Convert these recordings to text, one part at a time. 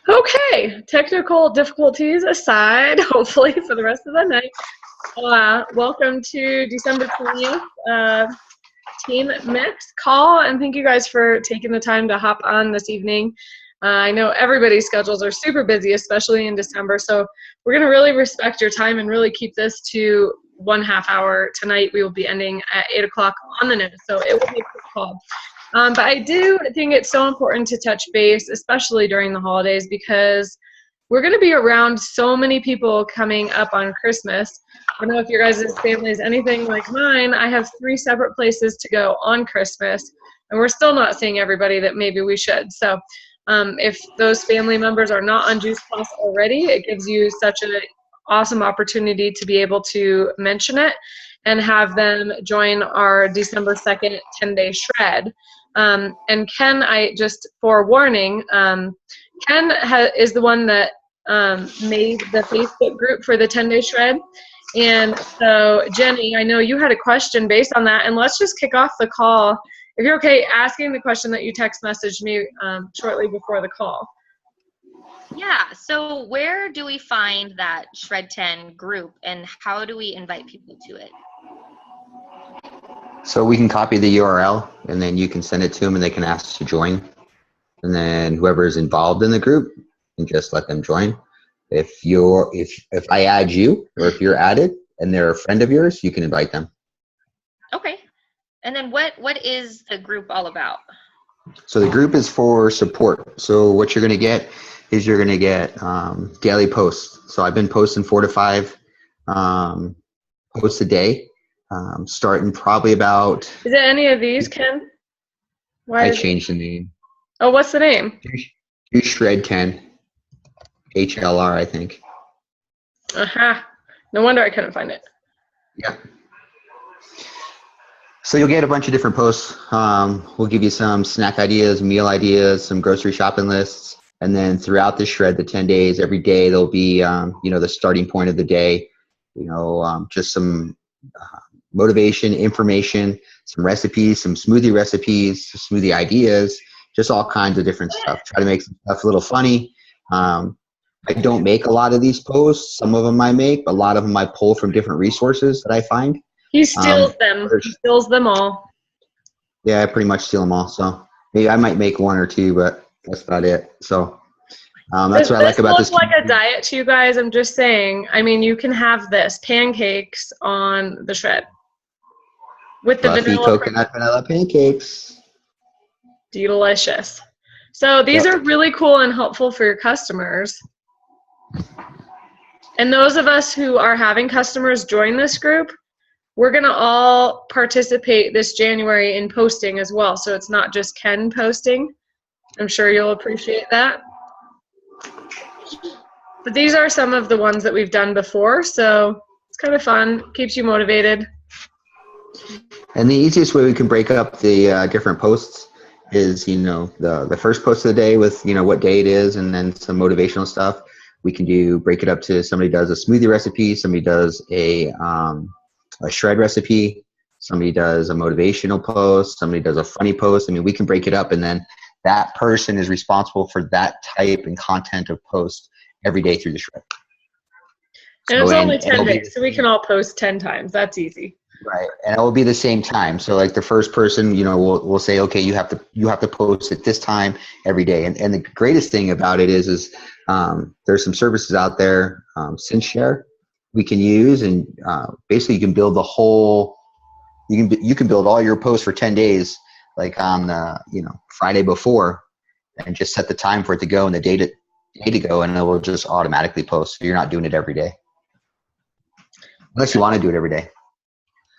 Okay, technical difficulties aside, hopefully for the rest of the night, welcome to December 20th Team Mix call, and thank you guys for taking the time to hop on this evening. I know everybody's schedules are super busy, especially in December, so we're going to really respect your time and really keep this to 1/2 hour. Tonight we will be ending at 8 o'clock on the news, so it will be a quick call. But I do think it's so important to touch base, especially during the holidays, because we're going to be around so many people coming up on Christmas. I don't know if your guys' family is anything like mine. I have 3 separate places to go on Christmas, and we're still not seeing everybody that maybe we should. So if those family members are not on Juice Plus already, it gives you such an awesome opportunity to be able to mention it and have them join our December 2nd 10-day shred. And Ken, I just forewarning, Ken is the one that made the Facebook group for the 10-day shred. And so, Jenny, I know you had a question based on that, and let's just kick off the call. If you're okay asking the question that you text messaged me shortly before the call. Yeah, so where do we find that SHRED10 group, and how do we invite people to it? So we can copy the URL, and then you can send it to them, and they can ask to join. And then whoever is involved in the group, you can just let them join. If I add you, or if you're added and they're a friend of yours, you can invite them. Okay. And then what is the group all about? So the group is for support. So what you're going to get is you're going to get daily posts. So I've been posting 4 to 5 posts a day. Starting probably about... Is it any of these, Ken? I changed the name. Oh, what's the name? SHRED10. HLR, I think. Aha. No wonder I couldn't find it. Yeah. So you'll get a bunch of different posts. We'll give you some snack ideas, meal ideas, some grocery shopping lists. And then throughout the shred, the 10 days, every day, there'll be, the starting point of the day, just some motivation, information, some recipes, some smoothie recipes, smoothie ideas, just all kinds of different stuff. Try to make some stuff a little funny. I don't make a lot of these posts. Some of them I make, but a lot of them I pull from different resources that I find. He steals them. He steals them all. Yeah, I pretty much steal them all. So maybe I might make 1 or 2, but that's about it. So that's what I like about this. This looks like a diet to you guys. I'm just saying. I mean, you can have this pancakes on the shred with the vanilla coconut vanilla pancakes. Delicious. So these are really cool and helpful for your customers. And those of us who are having customers join this group, we're going to all participate this January in posting as well. So it's not just Ken posting. I'm sure you'll appreciate that. But these are some of the ones that we've done before. So it's kind of fun. Keeps you motivated. And the easiest way we can break up the different posts is, the first post of the day with, what day it is, and then some motivational stuff. We can break it up to somebody does a smoothie recipe, somebody does a shred recipe, somebody does a motivational post, somebody does a funny post. I mean, we can break it up, and then that person is responsible for that type and content of post every day through the shred. And it's only 10 days, so we can all post 10 times. That's easy. Right, and it will be the same time. So like the first person, we'll say, okay, you have to post at this time every day. And the greatest thing about it is there's some services out there, SHRED, we can use, and basically you can build the whole. You can build all your posts for 10 days, like on Friday before, and just set the time for it to go and the day to go, and it will just automatically post. So you're not doing it every day, unless you want to do it every day.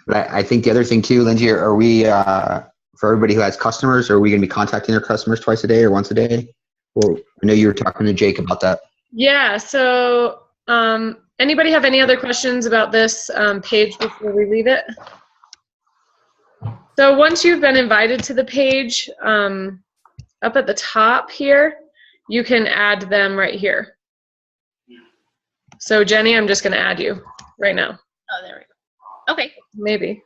But I think the other thing too, Lindsay, are we, for everybody who has customers, are we going to be contacting their customers twice a day or once a day? Well, I know you were talking to Jake about that. Yeah, so anybody have any other questions about this page before we leave it? So once you've been invited to the page, up at the top here, you can add them right here. So Jenny, I'm just going to add you right now. Oh, there we go. Okay. Maybe.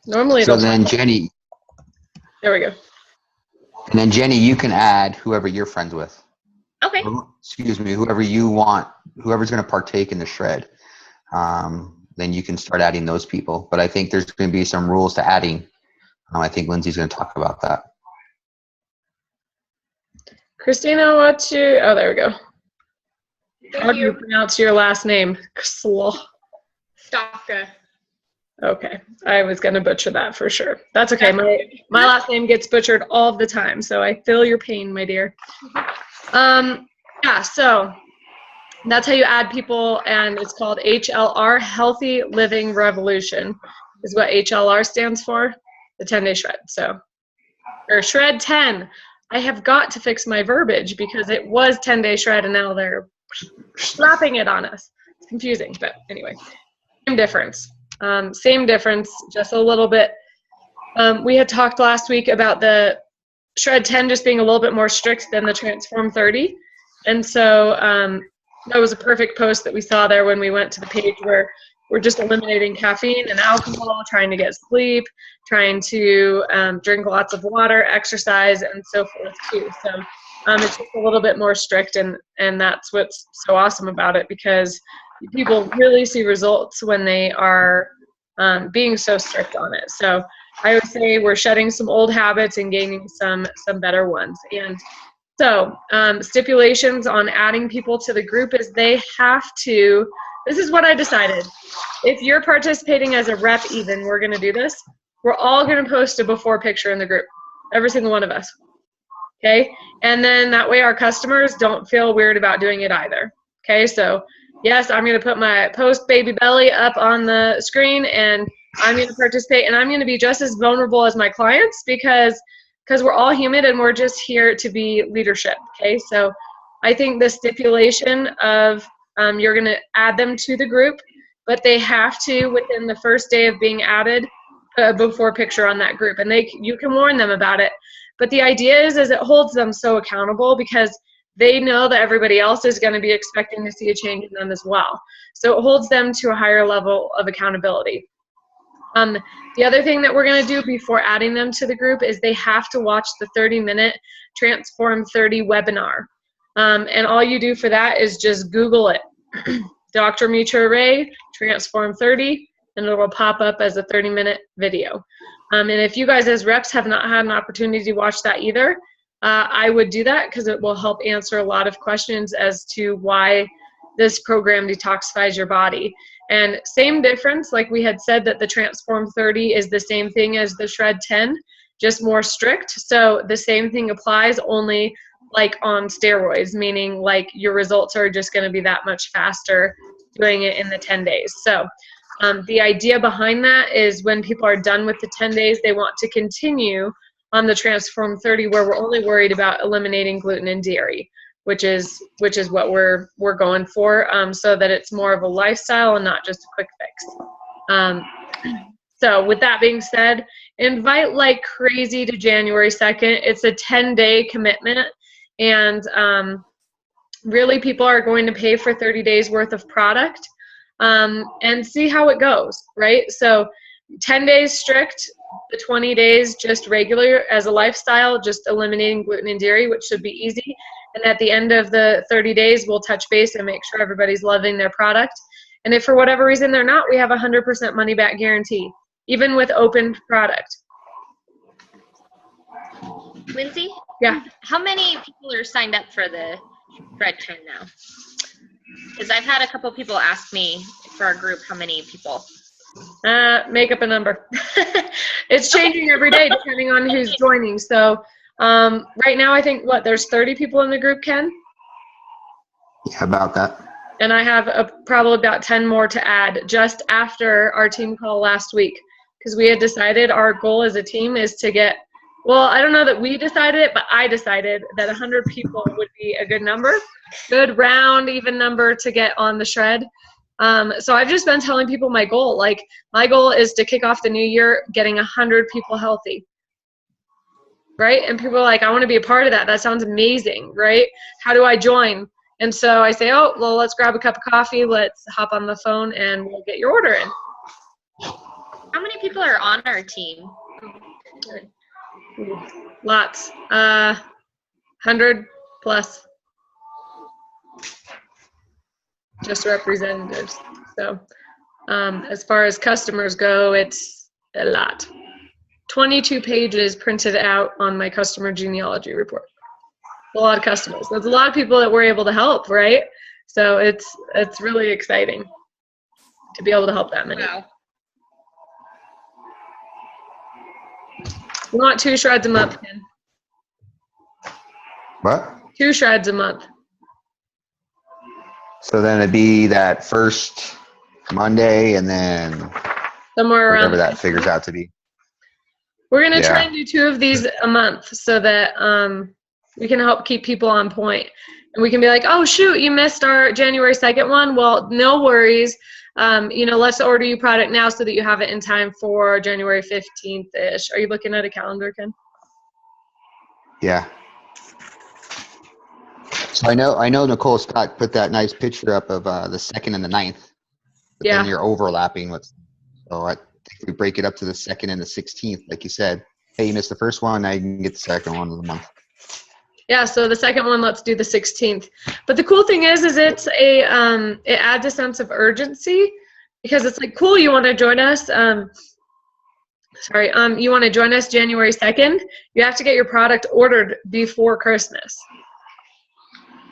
Normally so then Jenny. There we go. And then Jenny, you can add whoever you're friends with. Okay. Excuse me, whoever you want, whoever's going to partake in the shred. Then you can start adding those people. But I think there's going to be some rules to adding. I think Lindsay's going to talk about that. Christina, what's your, oh, there we go. How do you pronounce your last name? Stofka. Okay, I was gonna butcher that for sure. That's okay. My last name gets butchered all the time, so I feel your pain, my dear. Yeah, so that's how you add people, and it's called HLR, Healthy Living Revolution, is what HLR stands for, the 10-day shred. So, or shred 10. I have got to fix my verbiage because it was 10-day shred, and now they're slapping it on us. It's confusing, but anyway, same difference. Same difference, just a little bit. We had talked last week about the Shred 10 just being a little bit more strict than the Transform 30. And so that was a perfect post that we saw there when we went to the page where we're just eliminating caffeine and alcohol, trying to get sleep, trying to drink lots of water, exercise, and so forth too. So it's just a little bit more strict, and that's what's so awesome about it, because people really see results when they are being so strict on it. So I would say we're shedding some old habits and gaining some better ones. And so stipulations on adding people to the group is they have to, this is what I decided. If you're participating as a rep even, we're going to do this. We're all going to post a before picture in the group, every single one of us. Okay? And then that way our customers don't feel weird about doing it either. Okay? So yes, I'm going to put my post baby belly up on the screen, and I'm going to participate, and I'm going to be just as vulnerable as my clients because we're all human and we're just here to be leadership. Okay, so I think the stipulation of you're going to add them to the group, but they have to, within the first day of being added, put a before picture on that group, and you can warn them about it. But the idea is it holds them so accountable because they know that everybody else is going to be expecting to see a change in them as well. So it holds them to a higher level of accountability. The other thing that we're going to do before adding them to the group is they have to watch the 30-minute Transform 30 webinar. And all you do for that is just Google it. Dr. Mitra Ray, Transform 30, and it will pop up as a 30-minute video. And if you guys as reps have not had an opportunity to watch that either, I would do that because it will help answer a lot of questions as to why this program detoxifies your body. And same difference, like we had said that the Transform 30 is the same thing as the Shred 10, just more strict. So the same thing applies, only like on steroids, meaning like your results are just going to be that much faster doing it in the 10 days. So the idea behind that is when people are done with the 10 days, they want to continue on the Transform 30, where we're only worried about eliminating gluten and dairy, which is what we're going for, so that it's more of a lifestyle and not just a quick fix. So with that being said, invite like crazy to January 2nd. It's a 10-day commitment, and really people are going to pay for 30 days worth of product and see how it goes, right? So 10 days strict, the 20 days just regular as a lifestyle, just eliminating gluten and dairy, which should be easy. And at the end of the 30 days, we'll touch base and make sure everybody's loving their product. And if for whatever reason they're not, we have a 100% money back guarantee, even with open product. Lindsay? Yeah. How many people are signed up for the Shred 10 now? Because I've had a couple people ask me for our group how many people. Make up a number. It's changing every day depending on who's joining. So right now I think, there's 30 people in the group, Ken? Yeah, about that. And I have probably about 10 more to add just after our team call last week, because we had decided our goal as a team is to get, well, I don't know that we decided it, but I decided that 100 people would be a good number, good round even number to get on the shred. So I've just been telling people my goal. Like, my goal is to kick off the new year getting 100 people healthy, right? And people are like, I want to be a part of that. That sounds amazing, right? How do I join? And so I say, oh, well, let's grab a cup of coffee. Let's hop on the phone and we'll get your order in. How many people are on our team? Ooh, lots. 100 plus. Just representatives. So as far as customers go, it's a lot. 22 pages printed out on my customer genealogy report. A lot of customers. There's a lot of people that we're able to help, right? So it's really exciting to be able to help that many. Wow. We want 2 shreds a month, Ken. What? 2 shreds a month. So then it'd be that first Monday and then Somewhere around whatever that figures out to be. We're going to Yeah. try and do 2 of these a month so that we can help keep people on point. And we can be like, oh, shoot, you missed our January 2nd one. Well, no worries. Let's order you product now so that you have it in time for January 15th-ish. Are you looking at a calendar, Ken? Yeah. So I know Nicole Scott put that nice picture up of the 2nd and the 9th. But Yeah. then you're overlapping with, so I think we break it up to the 2nd and the 16th, like you said. Hey, you missed the first one, now you can get the second one of the month. Yeah, so the second one, let's do the 16th. But the cool thing is it's it adds a sense of urgency because it's like, cool, you want to join us? You want to join us January 2nd? You have to get your product ordered before Christmas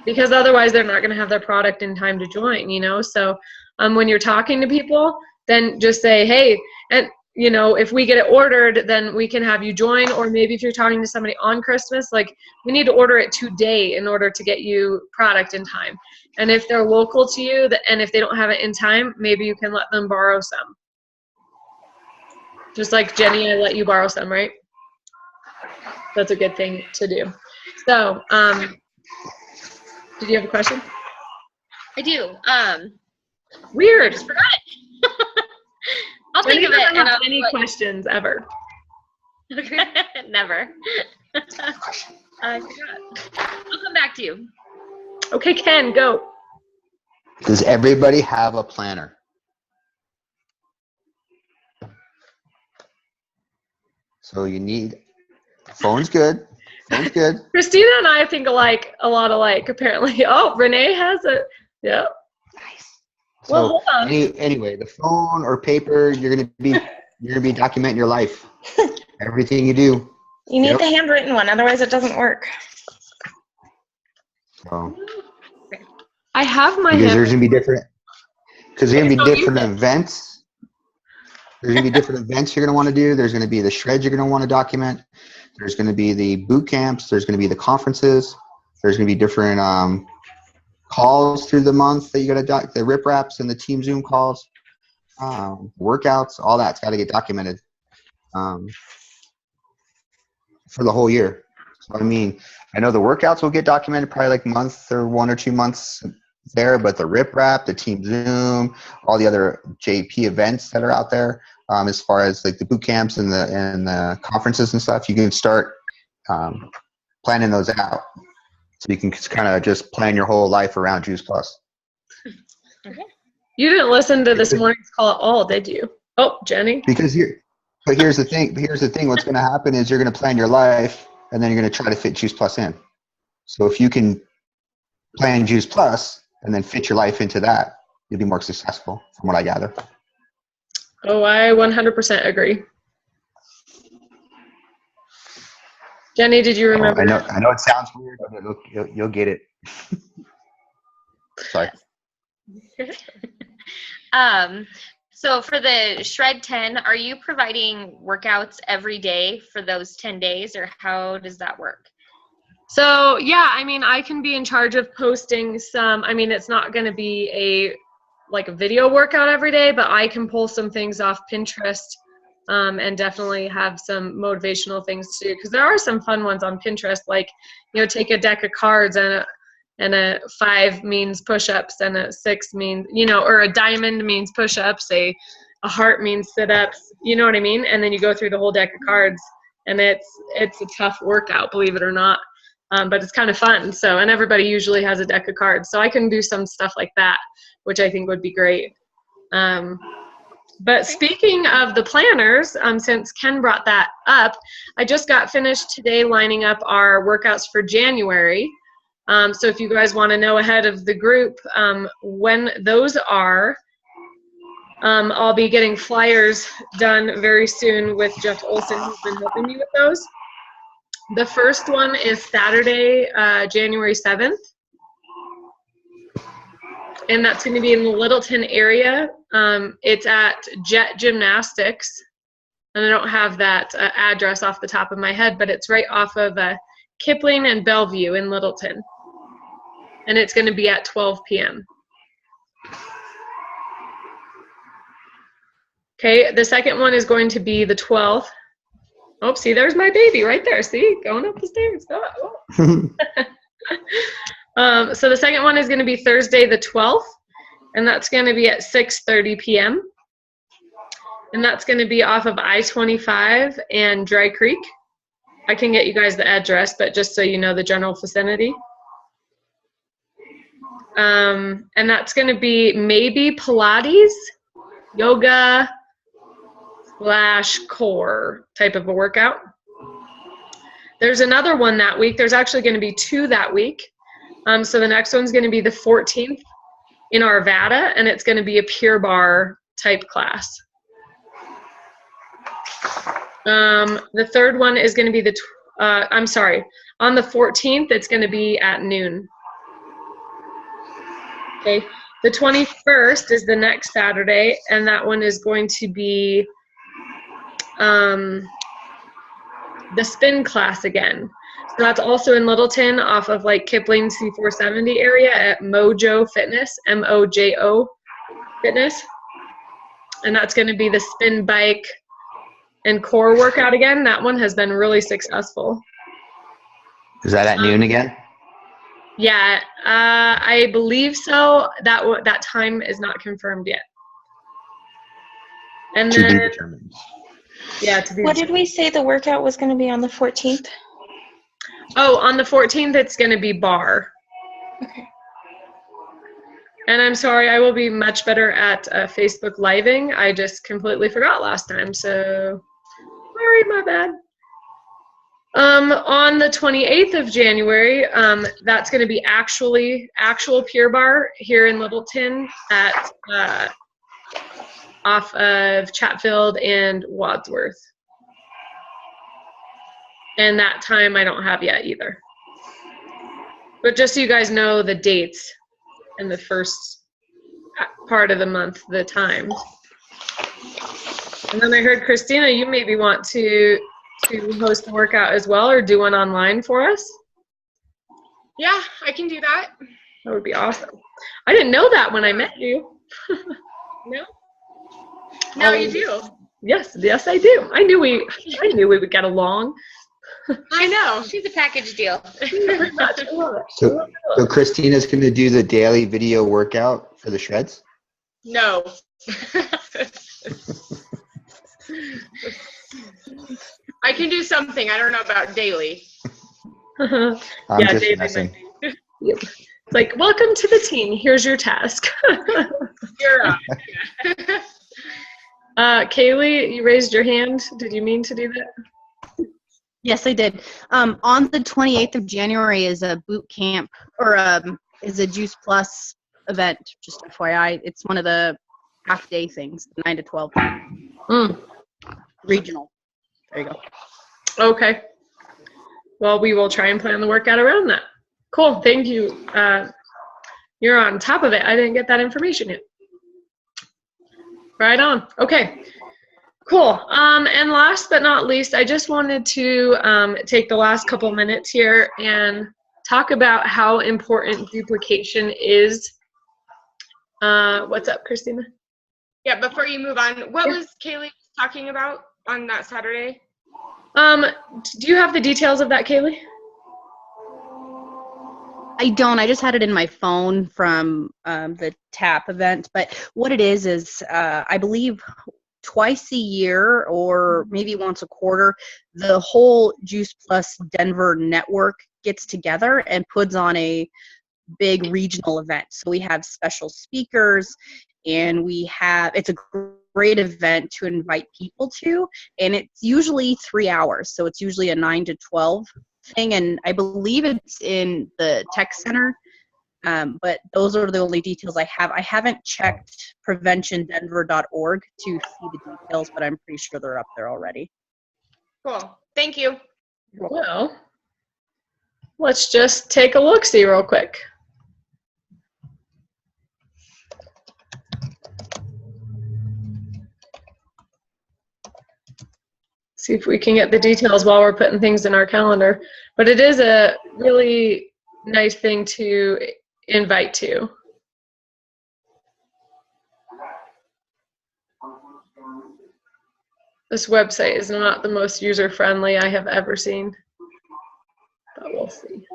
because otherwise they're not going to have their product in time to join, So when you're talking to people, then just say, hey, and if we get it ordered, then we can have you join. Or maybe if you're talking to somebody on Christmas, like we need to order it today in order to get you product in time. And if they're local to you and if they don't have it in time, maybe you can let them borrow some. Just like Jenny, I let you borrow some, right? That's a good thing to do. So, did you have a question? I do. Weird. I just forgot it. I'll Jenny think of it. doesn't And have I'll any questions ever. Never. I forgot. I'll come back to you. Okay, Ken, go. Does everybody have a planner? So you need, phone's good. Phone's good. Christina and I think alike, a lot alike, apparently. Oh, Renee has it. Yeah. Nice. Well, So hold on. anyway, the phone or paper, you're gonna be documenting your life, everything you do. You need Yep. the handwritten one, otherwise it doesn't work. So I have my because hand. there's gonna be different, Oh, different events. There's gonna be different events you're gonna want to do. There's gonna be the shreds you're gonna want to document. There's gonna be the boot camps. There's gonna be the conferences. There's gonna be different calls through the month that you gotta the rip wraps and the team Zoom calls, workouts, all that's got to get documented for the whole year. So I mean, I know the workouts will get documented probably like month or 1 or 2 months there, but the rip wrap, the team Zoom, all the other JP events that are out there, as far as like the boot camps and the conferences and stuff, you can start planning those out. So you can kind of just plan your whole life around Juice Plus. Okay. You didn't listen to this morning's call at all, did you? Oh, Jenny. Because here's the thing. What's going to happen is you're going to plan your life, and then you're going to try to fit Juice Plus in. So if you can plan Juice Plus and then fit your life into that, you'll be more successful, from what I gather. Oh, I 100% agree. Jenny, did you remember? I know it sounds weird, but you'll get it. Sorry. So for the SHRED10, are you providing workouts every day for those 10 days, or how does that work? So, yeah, I mean, I can be in charge of posting some. I mean, it's not going to be a video workout every day, but I can pull some things off Pinterest and definitely have some motivational things too, because there are some fun ones on Pinterest, like, take a deck of cards and a 5 means push-ups and a 6 means, or a diamond means push-ups, a heart means sit-ups, you know what I mean? And then you go through the whole deck of cards, and it's a tough workout, believe it or not, but it's kind of fun. So, and everybody usually has a deck of cards, so I can do some stuff like that, which I think would be great. But speaking of the planners, since Ken brought that up, I just got finished today lining up our workouts for January. So if you guys want to know ahead of the group when those are, I'll be getting flyers done very soon with Jeff Olson, who's been helping me with those. The first one is Saturday, January 7th. And that's going to be in the Littleton area. It's at Jet Gymnastics. And I don't have that address off the top of my head, but it's right off of Kipling and Bellevue in Littleton. And it's going to be at 12 p.m. Okay, the second one is going to be the 12th. Oh, see, there's my baby right there. See, going up the stairs. Oh. So the second one is going to be Thursday the 12th, and that's going to be at 6:30 p.m. And that's going to be off of I-25 and Dry Creek. I can get you guys the address, but just so you know the general vicinity. And that's going to be maybe Pilates, yoga, / core type of a workout. There's another one that week. There's actually going to be 2 that week. So the next one's going to be the 14th in Arvada, and it's going to be a Pure Barre type class. The third one is going to be on the 14th, it's going to be at noon. Okay, the 21st is the next Saturday, and that one is going to be the spin class again. So that's also in Littleton off of like Kipling C470 area at Mojo Fitness, M-O-J-O Fitness. And that's going to be the spin bike and core workout again. That one has been really successful. Is that at noon again? Yeah, I believe so. That time is not confirmed yet. And To be then, determined. yeah, to be What did we say the workout was going to be on the 14th? Oh, on the 14th, it's going to be bar. Okay. And I'm sorry, I will be much better at Facebook Living. I just completely forgot last time, so sorry, my bad. On the 28th of January, that's going to be actual Pure Barre here in Littleton at off of Chatfield and Wadsworth. And that time I don't have yet either. But just so you guys know the dates and the first part of the month, the times. And then I heard, Christina, you maybe want to host a workout as well, or do one online for us? Yeah, I can do that. That would be awesome. I didn't know that when I met you. No? Now you do. Yes, I do. I knew we would get along. I know. She's a package deal. Very much. I love it. So Christina's going to do the daily video workout for the shreds? No. I can do something. I don't know about daily. I'm Yeah, just David messing. Yep. It's like, welcome to the team. Here's your task. You're right. Kaylee, you raised your hand. Did you mean to do that? Yes, I did. On the 28th of January is a boot camp, or is a Juice Plus event, just FYI. It's one of the half-day things, 9 to 12. Regional. There you go. Okay. Well, we will try and plan the workout around that. Cool. Thank you. You're on top of it. I didn't get that information yet. Right on. Okay. Cool. And last but not least, I just wanted to take the last couple minutes here and talk about how important duplication is. What's up, Christina? Yeah, before you move on, what was Kaylee talking about on that Saturday? Do you have the details of that, Kaylee? I don't. I just had it in my phone from the TAP event. But what it is I believe twice a year or maybe once a quarter, the whole Juice Plus Denver network gets together and puts on a big regional event. So we have special speakers, and it's a great event to invite people to, and it's usually 3 hours. So it's usually a 9 to 12 thing, and I believe it's in the tech center. But those are the only details I have. I haven't checked preventiondenver.org to see the details, but I'm pretty sure they're up there already. Cool. Thank you. Well, let's just take a look-see real quick. See if we can get the details while we're putting things in our calendar. But it is a really nice thing to invite to. This website is not the most user-friendly I have ever seen, but we'll see.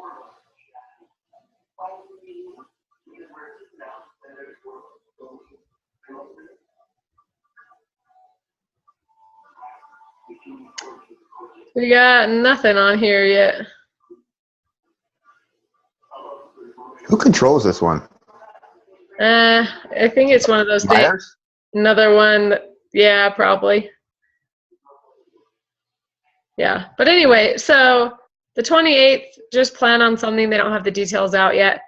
We got nothing on here yet. Who controls this one? I think it's one of those things. Buyers? Another one, yeah, probably. Yeah, but anyway, so the 28th, just plan on something. They don't have the details out yet.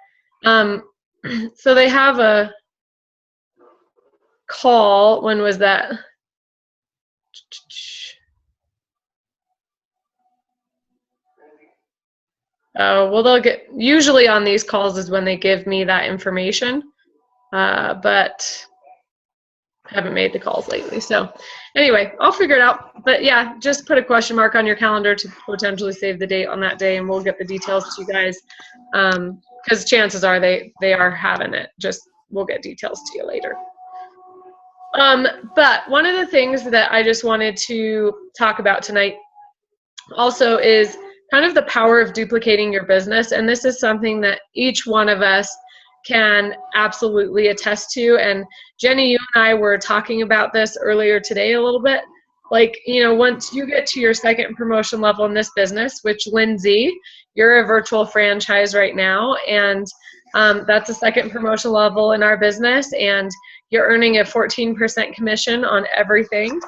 So they have a call. When was that? Well, they'll get, usually on these calls is when they give me that information, but haven't made the calls lately. So anyway, I'll figure it out. But yeah, just put a question mark on your calendar to potentially save the date on that day, and we'll get the details to you guys, because chances are they are having it. Just we'll get details to you later. But one of the things that I just wanted to talk about tonight also is kind of the power of duplicating your business. And this is something that each one of us can absolutely attest to. And Jenny, you and I were talking about this earlier today a little bit. Like, you know, once you get to your second promotion level in this business, which Lindsay, you're a virtual franchise right now, and that's a second promotion level in our business, and you're earning a 14% commission on everything,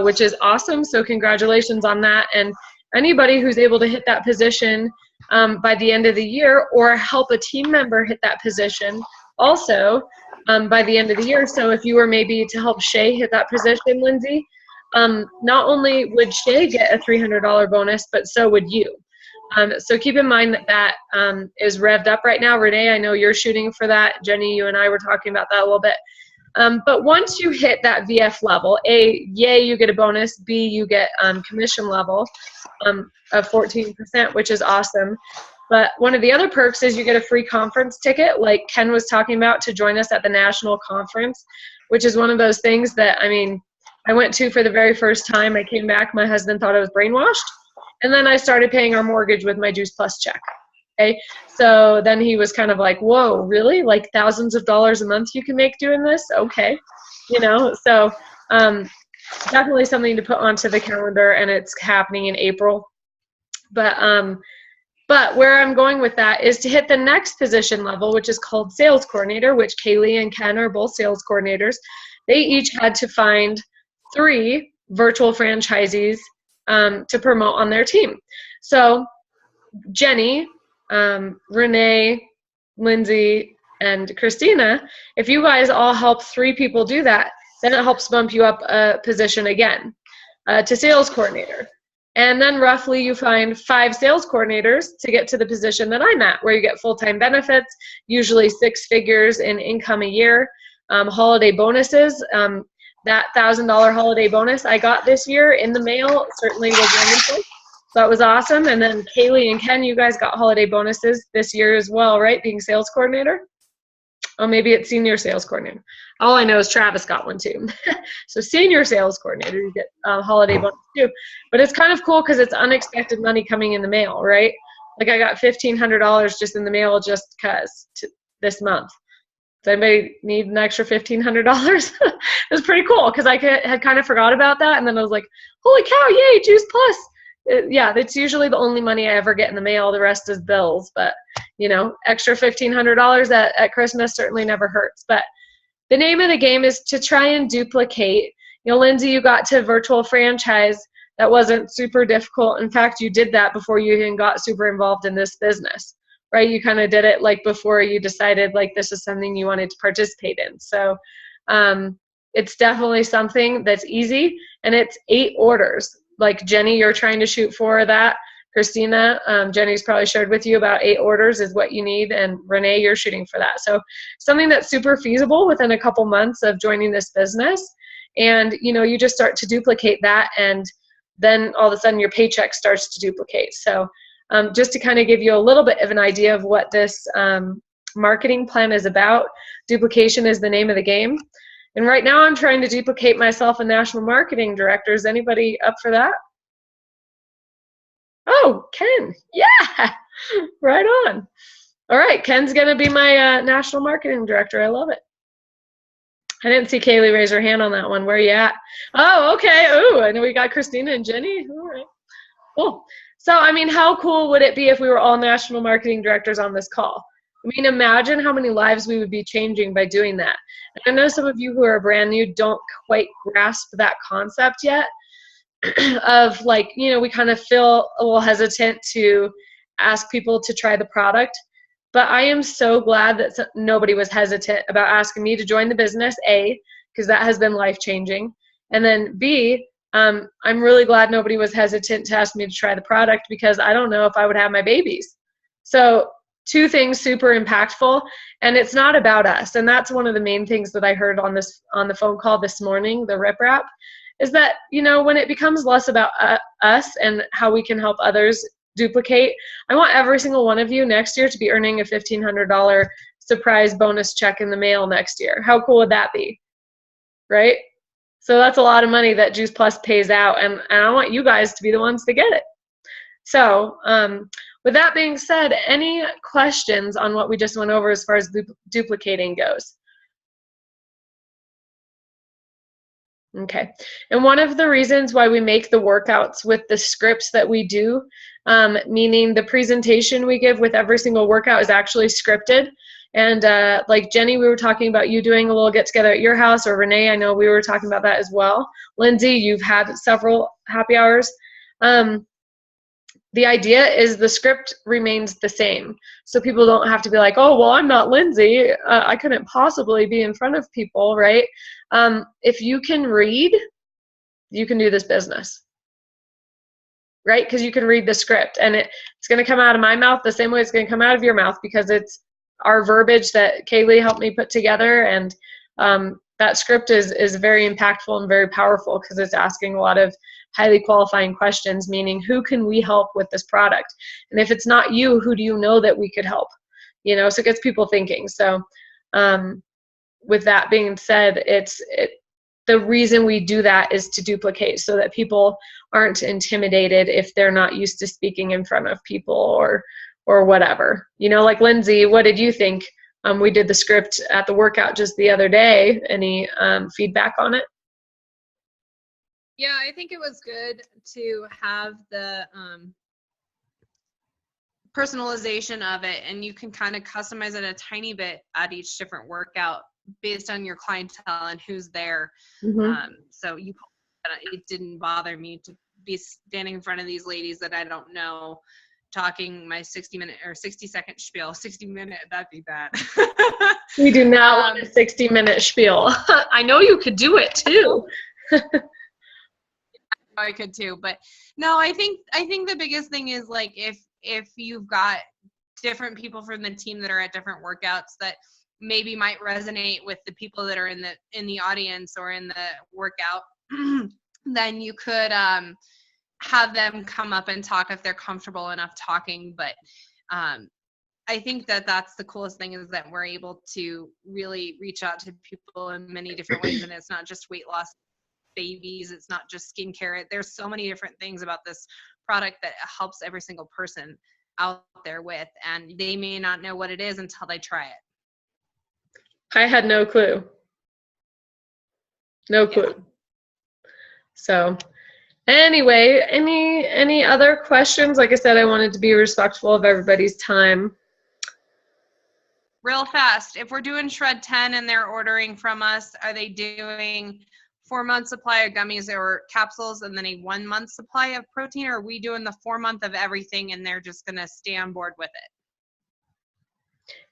which is awesome. So congratulations on that. And anybody who's able to hit that position by the end of the year, or help a team member hit that position also by the end of the year. So if you were maybe to help Shay hit that position, Lindsay, not only would Shay get a $300 bonus, but so would you. So keep in mind that that is revved up right now. Renee, I know you're shooting for that. Jenny, you and I were talking about that a little bit. But once you hit that VF level, A, yay, you get a bonus. B, you get commission level of 14%, which is awesome. But one of the other perks is you get a free conference ticket, like Ken was talking about, to join us at the national conference, which is one of those things that, I mean, I went to for the very first time. I came back, my husband thought I was brainwashed, and then I started paying our mortgage with my Juice Plus check. Okay, so then he was kind of like, whoa, really? Like thousands of dollars a month you can make doing this? Okay, you know, so definitely something to put onto the calendar, and it's happening in April. But where I'm going with that is to hit the next position level, which is called sales coordinator, which Kaylee and Ken are both sales coordinators. They each had to find 3 virtual franchisees to promote on their team. So Jenny, Renee, Lindsay, and Christina, if you guys all help 3 people do that, then it helps bump you up a position again to sales coordinator. And then roughly you find 5 sales coordinators to get to the position that I'm at, where you get full-time benefits, usually 6 figures in income a year, holiday bonuses. That $1,000 holiday bonus I got this year in the mail certainly was wonderful. So that was awesome. And then Kaylee and Ken, you guys got holiday bonuses this year as well, right? Being sales coordinator. Oh, maybe it's senior sales coordinator. All I know is Travis got one too. So senior sales coordinator, you get holiday bonus too. But it's kind of cool because it's unexpected money coming in the mail, right? Like I got $1,500 just in the mail just because this month. Does anybody need an extra $1,500? It was pretty cool because I had kind of forgot about that. And then I was like, holy cow, yay, Juice Plus. Yeah, that's usually the only money I ever get in the mail. The rest is bills. But, you know, extra $1,500 at Christmas certainly never hurts. But the name of the game is to try and duplicate You know, Lindsay, you got to virtual franchise. That wasn't super difficult. In fact, you did that before you even got super involved in this business, right? You kind of did it like before you decided like this is something you wanted to participate in. So it's definitely something that's easy, and it's 8 orders. Like Jenny, you're trying to shoot for that. Christina, Jenny's probably shared with you about 8 orders is what you need, and Renee, you're shooting for that. So something that's super feasible within a couple months of joining this business, and you know, you just start to duplicate that, and then all of a sudden your paycheck starts to duplicate. So just to kind of give you a little bit of an idea of what this marketing plan is about, duplication is the name of the game. And right now I'm trying to duplicate myself a national marketing director. Is anybody up for that? Oh, Ken, yeah, right on. All right, Ken's gonna be my national marketing director. I love it. I didn't see Kaylee raise her hand on that one. Where are you at? Oh, okay. Oh, I know we got Christina and Jenny. All right, cool. So, I mean, how cool would it be if we were all national marketing directors on this call? I mean, imagine how many lives we would be changing by doing that. And I know some of you who are brand new don't quite grasp that concept yet of like, you know, we kind of feel a little hesitant to ask people to try the product. But I am so glad that nobody was hesitant about asking me to join the business, A, because that has been life-changing. And then B, I'm really glad nobody was hesitant to ask me to try the product, because I don't know if I would have my babies. So 2 things super impactful, and it's not about us. And that's one of the main things that I heard on the phone call this morning, the riprap, is that, you know, when it becomes less about us and how we can help others duplicate, I want every single one of you next year to be earning a $1,500 surprise bonus check in the mail next year. How cool would that be? Right? So that's a lot of money that Juice Plus pays out, and I want you guys to be the ones to get it. So with that being said, any questions on what we just went over as far as duplicating goes? Okay, and one of the reasons why we make the workouts with the scripts that we do, meaning the presentation we give with every single workout is actually scripted. And like Jenny, we were talking about you doing a little get together at your house, or Renee, I know we were talking about that as well. Lindsay, you've had several happy hours. The idea is the script remains the same. So people don't have to be like, oh, well, I'm not Lindsay. I couldn't possibly be in front of people, right? If you can read, you can do this business, right? Because you can read the script, and it's going to come out of my mouth the same way it's going to come out of your mouth, because it's our verbiage that Kaylee helped me put together. And that script is very impactful and very powerful, because it's asking a lot of highly qualifying questions, meaning who can we help with this product? And if it's not you, who do you know that we could help? You know, so it gets people thinking. So with that being said, the reason we do that is to duplicate, so that people aren't intimidated if they're not used to speaking in front of people or whatever. You know, like Lindsay, what did you think? We did the script at the workout just the other day. Any feedback on it? Yeah, I think it was good to have the personalization of it, and you can kind of customize it a tiny bit at each different workout based on your clientele and who's there. Mm-hmm. So it didn't bother me to be standing in front of these ladies that I don't know, talking my 60-minute or 60-second spiel. 60-minute, that'd be bad. We do not want a 60-minute spiel. I know you could do it too. I could too, but no, I think the biggest thing is, like, if you've got different people from the team that are at different workouts that maybe might resonate with the people that are in the audience or in the workout, then you could have them come up and talk if they're comfortable enough talking. But I think that's the coolest thing, is that we're able to really reach out to people in many different ways, and it's not just weight loss babies, it's not just skincare. There's so many different things about this product that helps every single person out there with, and they may not know what it is until they try it. I had no clue. No clue. Yeah. So anyway, any other questions? Like I said, I wanted to be respectful of everybody's time. Real fast, if we're doing SHRED10 and they're ordering from us, are they doing 4-month supply of gummies or capsules and then a 1-month supply of protein, or are we doing the 4-month of everything and they're just gonna stay on board with it?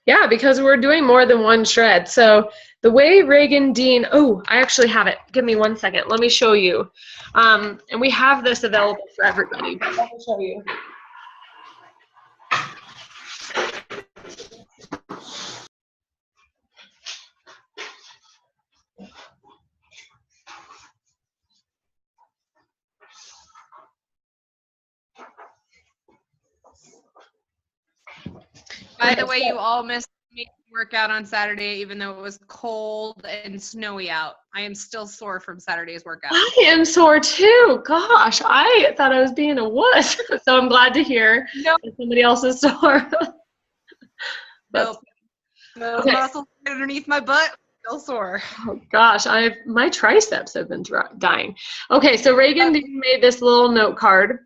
Yeah, because we're doing more than one shred. So the way Reagan Dean, oh, I actually have it. Give me 1 second. Let me show you. And we have this available for everybody. But let me show you. By the way, you all missed me workout on Saturday, even though it was cold and snowy out. I am still sore from Saturday's workout. I am sore too. Gosh, I thought I was being a wuss. So I'm glad to hear Nope. that somebody else is sore. Nope. The Okay. muscles underneath my butt still sore. Oh gosh, my triceps have been dying. Okay, so Reagan Dean made this little note card.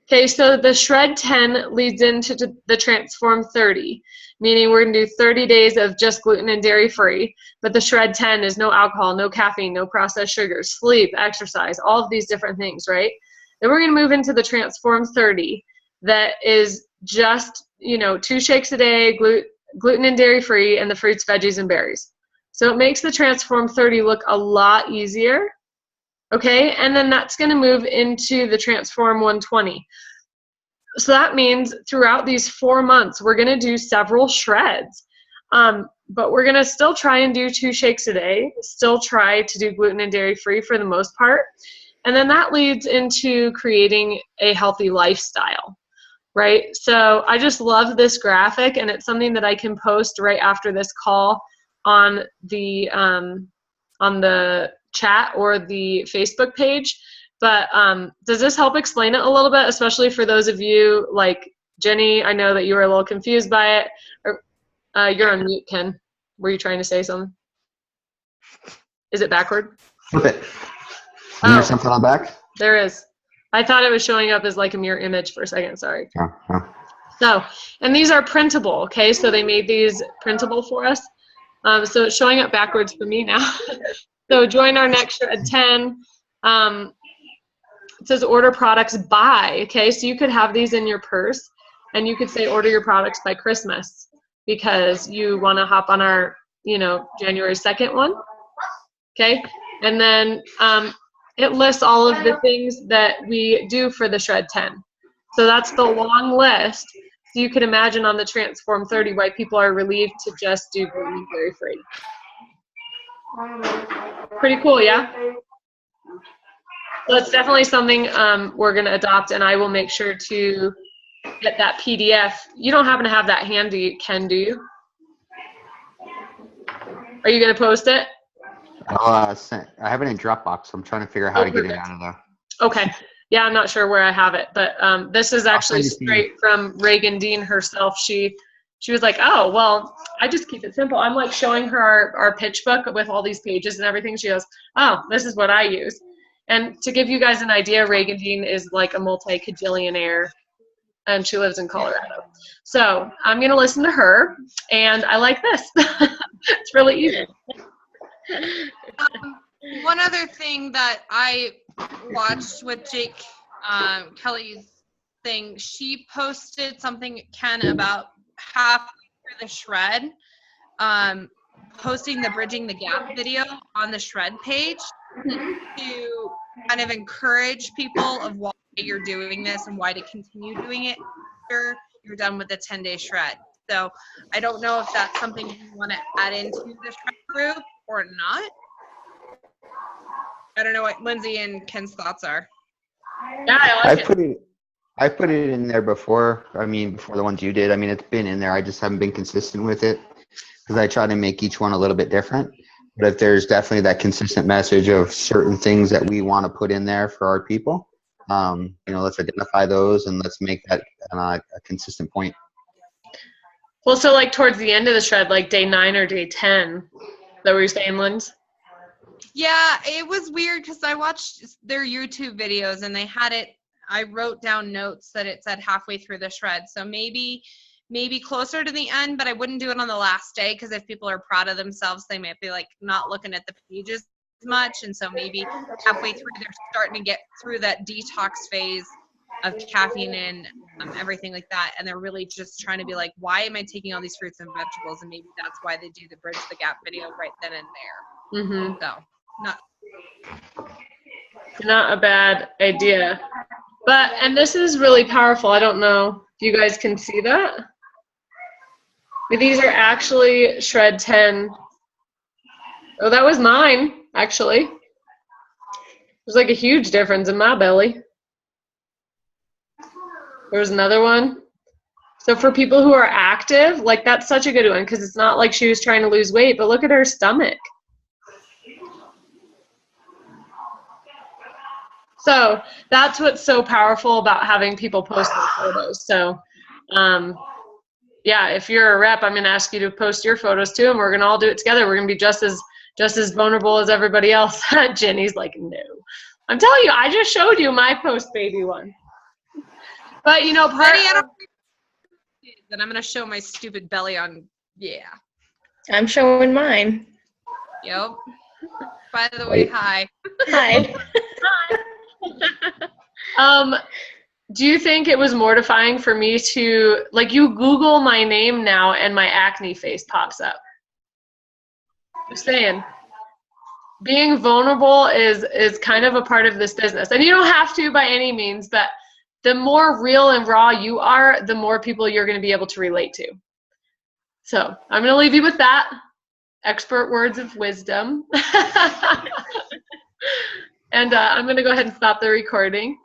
Okay, so the SHRED10 leads into the Transform 30, meaning we're going to do 30 days of just gluten and dairy free. But the SHRED10 is no alcohol, no caffeine, no processed sugars, sleep, exercise, all of these different things, right? Then we're going to move into the Transform 30 that is just, 2 shakes a day, gluten and dairy free, and the fruits, veggies, and berries. So it makes the Transform 30 look a lot easier. Okay, and then that's going to move into the Transform 120. So that means throughout these 4 months, we're going to do several shreds. But we're going to still try and do 2 shakes a day, still try to do gluten and dairy free for the most part. And then that leads into creating a healthy lifestyle, right? So I just love this graphic, and it's something that I can post right after this call on the chat or the Facebook page. But does this help explain it a little bit, especially for those of you like Jenny? I know that you were a little confused by it. Or, you're on mute, Ken. Were you trying to say something? Is it backward? Flip it. Isn't there something on the back? There is. I thought it was showing up as like a mirror image for a second. Sorry. Oh. So, and these are printable, okay? So they made these printable for us. So it's showing up backwards for me now. So join our next Shred 10. It says order products by, okay? So you could have these in your purse, and you could say order your products by Christmas because you want to hop on our, January 2nd one, okay? And then it lists all of the things that we do for the Shred 10. So that's the long list. So you can imagine on the Transform 30 why people are relieved to just do gluten and dairy free. Pretty cool, yeah? So it's definitely something we're going to adopt, and I will make sure to get that PDF. You don't happen to have that handy, Ken, do you? Are you going to post it? I have it in Dropbox, so I'm trying to figure out how to get it out of there. Okay. Yeah, I'm not sure where I have it, but this is actually send it to you. straight from Reagan Dean herself. She was like, oh, well, I just keep it simple. I'm like showing her our pitch book with all these pages and everything. She goes, oh, this is what I use. And to give you guys an idea, Reagan Dean is like a multi-cajillionaire, and she lives in Colorado. So I'm going to listen to her, and I like this. It's really easy. One other thing that I watched with Jake Kelly's thing, she posted something, Ken, about half through the shred, posting the Bridging the Gap video on the shred page to kind of encourage people of why you're doing this and why to continue doing it after you're done with the 10-day shred. So I don't know if that's something you want to add into the shred group or not. I don't know what Lindsay and Ken's thoughts are. Yeah, I like it. I put it in there before. Before the ones you did. It's been in there. I just haven't been consistent with it because I try to make each one a little bit different. But if there's definitely that consistent message of certain things that we want to put in there for our people, let's identify those and let's make that a consistent point. Well, so like towards the end of the shred, like day 9 or day 10, is that what you're saying, Linz? Yeah, it was weird because I watched their YouTube videos and they had it, I wrote down notes that it said halfway through the shred. So maybe closer to the end, but I wouldn't do it on the last day because if people are proud of themselves, they might be like not looking at the pages as much, and so maybe halfway through they're starting to get through that detox phase of caffeine and everything like that, and they're really just trying to be like, why am I taking all these fruits and vegetables? And maybe that's why they do the Bridge the Gap video right then and there. Mm-hmm. So Not a bad idea. But, and this is really powerful. I don't know if you guys can see that. But these are actually SHRED10. Oh, that was mine, actually. There's like a huge difference in my belly. There's another one. So for people who are active, like that's such a good one because it's not like she was trying to lose weight, but look at her stomach. So that's what's so powerful about having people post their photos. So yeah, if you're a rep, I'm going to ask you to post your photos too, and we're going to all do it together. We're going to be just as vulnerable as everybody else. Jenny's like, no. I'm telling you, I just showed you my post-baby one. But, you know, then I'm going to show my stupid belly on, yeah. I'm showing mine. Yep. By the way, hi. Hi. Do you think it was mortifying for me to, like, you Google my name now and my acne face pops up? Just saying. Being vulnerable is kind of a part of this business. And you don't have to by any means, but the more real and raw you are, the more people you're going to be able to relate to. So I'm going to leave you with that. Expert words of wisdom. And I'm going to go ahead and stop the recording.